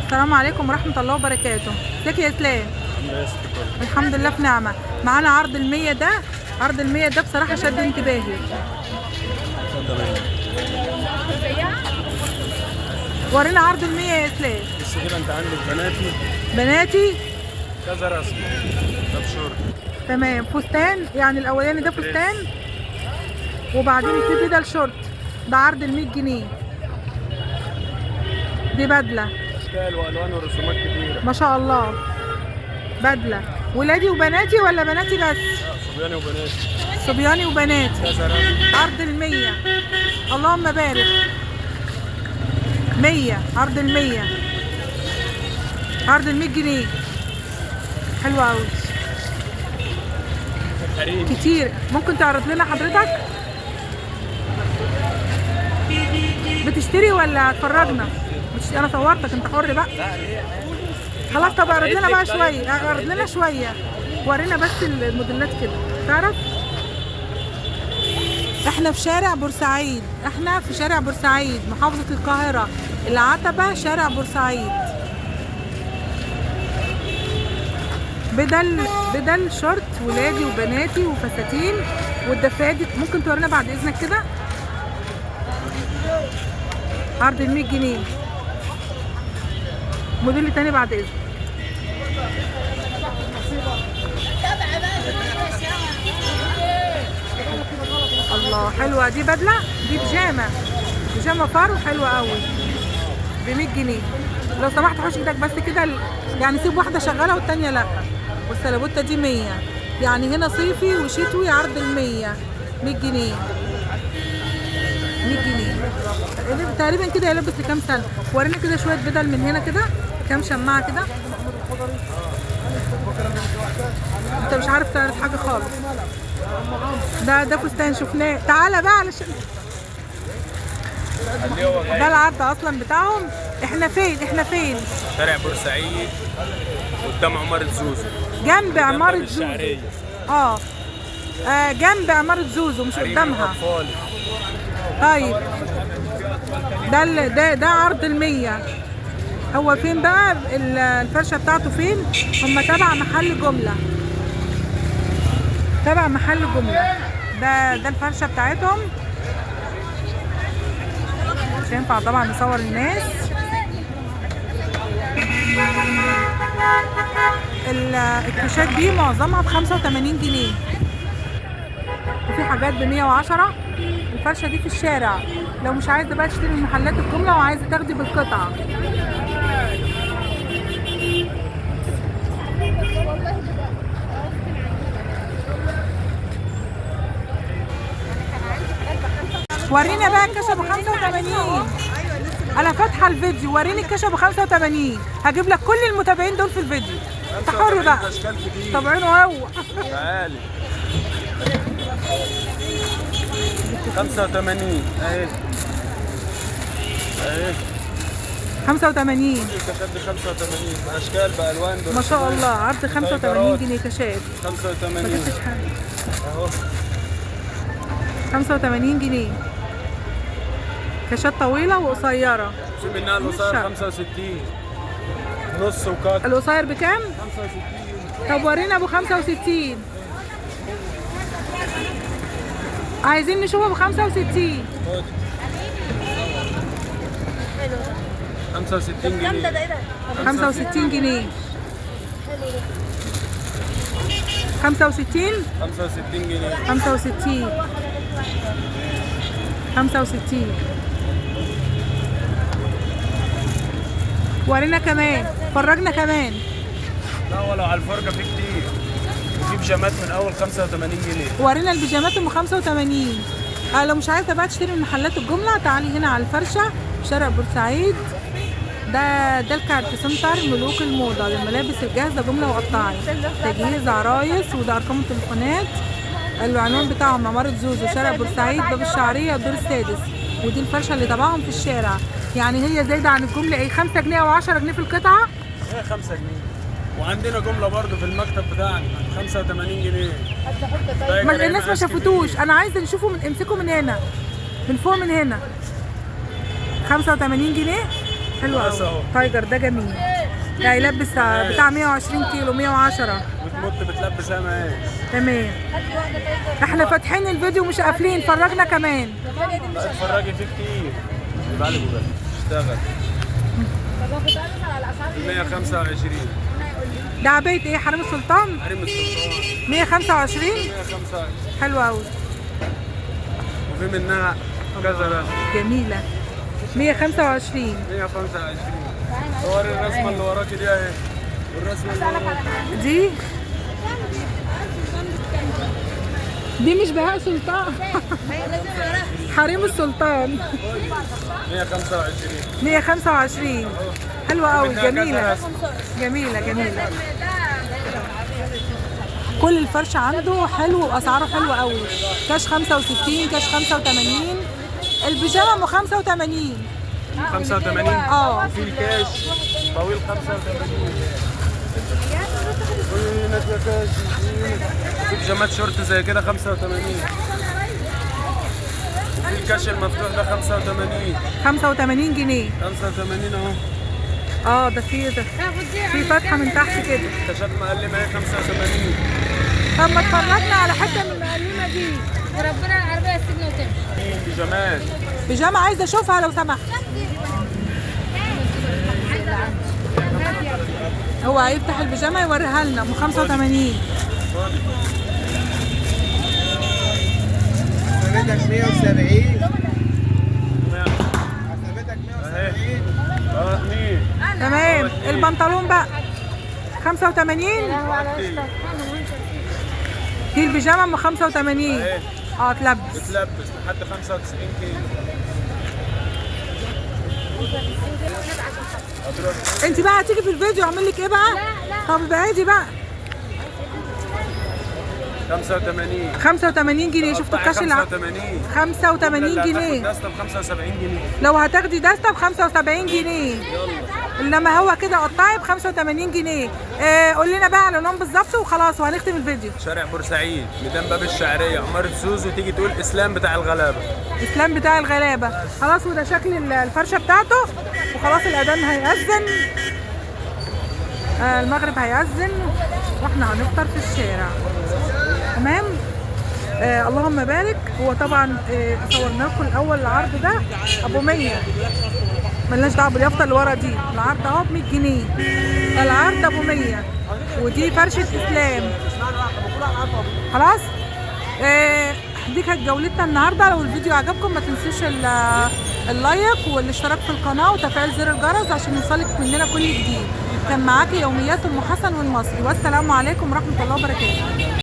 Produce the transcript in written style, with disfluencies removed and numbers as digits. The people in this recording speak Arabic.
السلام عليكم ورحمة الله وبركاته. ازيك يا اسلام؟ الحمد لله في نعمة. معانا عرض ال100 ده، عرض ال100 ده بصراحة شد انتباهي. ورينا عرض ال100 يا اسلام. بس كده انت عندك بناتي كذا رسم. ده بشورت. تمام. فستان يعني الاولاني ده فستان وبعدين في ده الشورت. ده عرض ال100 جنيه. دي بدلة اشكال والوان ورسومات كتيرة ما شاء الله. بدلة ولادي وبناتي ولا بناتي بس؟ صبياني وبناتي. صبياني وبناتي. كذا رسم. عرض ال100. اللهم بارك. 100 عرض ال100. عرض ال100 جنيه. حلو قوي. حريم كتير. ممكن تعرض لنا حضرتك؟ بتشتري ولا هتفرجنا؟ انا صورتك، انت حر بقى. خلاص طب اعرض لنا بقى شويه، اعرض لنا شويه، ورينا بس الموديلات كده تعرف. احنا في شارع بورسعيد، احنا في شارع بورسعيد محافظه القاهره، العتبه، شارع بورسعيد. بدل شورت ولادي وبناتي وفساتين والدفادي. ممكن تورينا بعد اذنك كده؟ عرض ال100 جنيه. موديل تاني بعد اذنك. الله حلوه دي بدله، دي بيجامه فرو حلوه قوي ب100 جنيه. لو سمحت حوش ايدك بس كده، يعني سيب واحده شغاله والتانيه لا. والسلابوته دي 100، يعني هنا صيفي وشتوي. عرض ال100 100 جنيه. 100 جنيه تقريبا كده يلبس لكام سنه. ورينا كده شويه بدل من هنا كده، كام شماعه كده. انت مش عارف تعرض حاجه خالص. ده فستان شفناه. تعالى بقى علشان ده العرض اصلا بتاعهم. احنا فين؟ شارع بورسعيد قدام عمارة زوزو. جنب عمارة زوزو. جنب عمارة زوزو مش قدامها. طيب ده عرض ال100. هو فين بقى الفرشة بتاعته فين؟ هم تبع محل جملة. ده الفرشة بتاعتهم. مش هينفع طبعا نصور الناس. الكوشات دي معظمها ب85 جنيه وفي حاجات ب110. الفرشة دي في الشارع. لو مش عايزة بقى تشتري من محلات الجملة وعايزة تاخدي بالقطعة. ورينا بقى الكشف ب85. انا فاتحه الفيديو. وريني الكشف ب85. هجيب لك كل المتابعين دول في الفيديو. انت حر بقى. طبعينه هو. تعالي 85 اهي 85. الكاشات دي 85 اشكال بالوان ما شاء الله. عرض 85 جنيه كاشات. 85 ما جبتش حاجه اهو. 85 جنيه كاشات طويله وقصيره. في منها القصير 65 نص وكات. القصير بكام؟ 65. طب ورينا ابو 65. عايزين نشوفه ب 65. 65 جنيه. 65 جنيه. 65. 65 جنيه. 65. 65. ورينا كمان، فرجنا كمان. لا ولو على الفرقه في كتير. في بيجامات من اول 85 جنيه. ورينا البيجامات ام 85. لو مش عايزه بقى تشتري من محلات الجمله تعالي هنا على الفرشه في شارع بورسعيد. ده الكارت سنتر ملوك الموضه للملابس الجاهزه جمله وقطاعي، تجهيز عرايس. وده ارقام التليفونات. العنوان بتاعهم عمارة زوزو، شارع بورسعيد، باب الشعريه، الدور السادس. ودي الفرشه اللي تبعهم في الشارع. يعني هي زايده عن الجمله ايه، 5 جنيه او 10 جنيه في القطعه. ايه 5 جنيه. وعندنا جمله برضو في المكتب بتاعنا 85 جنيه. ما الناس ما شافوتوش. انا عايزه نشوفه امسكه من هنا، من فوق من هنا. 85 جنيه. حلو بس قوي. أهو. تايجر ده جميل، ده يلبس بتاع 120 كيلو 110. بتمط بتلبس ايه معاش. تمام. احنا فاتحين الفيديو مش قافلين، فرجنا كمان. لا اتفرجي فيه كتير. يبقى لي جوجل اشتغل. 125. ده عباية ايه؟ حريم السلطان؟ حريم السلطان 125. 125. حلو قوي. وفي منها كذا رسم. جميلة. 125. 125. صوري الرسمه اللي وراكي دي اهي، والرسمه اللي وراكي دي مش بهاء سلطان. حريم السلطان 125. 125. حلوة قوي. منها كذا جميلة رسم. جميلة جميلة. كل الفرش عنده حلو واسعاره حلوة قوي. كاش 65، كاش 85. البيجامة ام 85. 85. وفي الكاش طويل 85. وينك يا كاش؟ في بيجامات شورت زي كده 85. وفي الكاش المفتوح ده 85. 85 جنيه. 85 اهو. ده في فتحة من تحت كده. كاشات مقلمه اهي 85. طب ما اتفرجنا على حتة من المقلمة دي. وربنا العربية السجن وتمشي. بيجامات. بيجامة عايزة اشوفها لو سمحت. هو هيفتح البيجامة يوريها لنا ام 85. حسابتك 170. حسابتك 170. مين؟ تمام. البنطلون بقى 85. دي البيجامة ام 85. تلبس. بتلبس لحد 95 كيلو. انت بقى هتيجي في الفيديو اعمل لك ايه بقى؟ طب ابعدي بقى. 85. 85 جنيه. شفتوا الكاش اللي 85. 85 جنيه. دستة ب 75 جنيه. لو هتاخدي دستة ب 75 جنيه. انما هو كده قطعي ب 85 جنيه. قول لنا بقى على لون بالظبط وخلاص وهنختم الفيديو. شارع بورسعيد، ميدان باب الشعريه، عماره زوزو، تيجي تقول اسلام بتاع الغلابه. اسلام بتاع الغلابه. خلاص. وده شكل الفرشه بتاعته. وخلاص الاذان هيأذن. المغرب هيأذن واحنا هنفطر في الشارع. تمام. اللهم بارك. هو طبعا صورنا لكم الاول العرض ده ابو 100. ملناش دعوه باليافطه اللي ورا دي. العرض اهو ب 100 جنيه. العرض ابو 100. ودي فرشه اسلام. خلاص. دي كانت جولتنا النهارده. لو الفيديو عجبكم ما تنسوش اللايك والاشتراك في القناه وتفعيل زر الجرس عشان يوصلك مننا كل جديد. كان معاكي يوميات ام حسن والمصري، والسلام عليكم ورحمه الله وبركاته.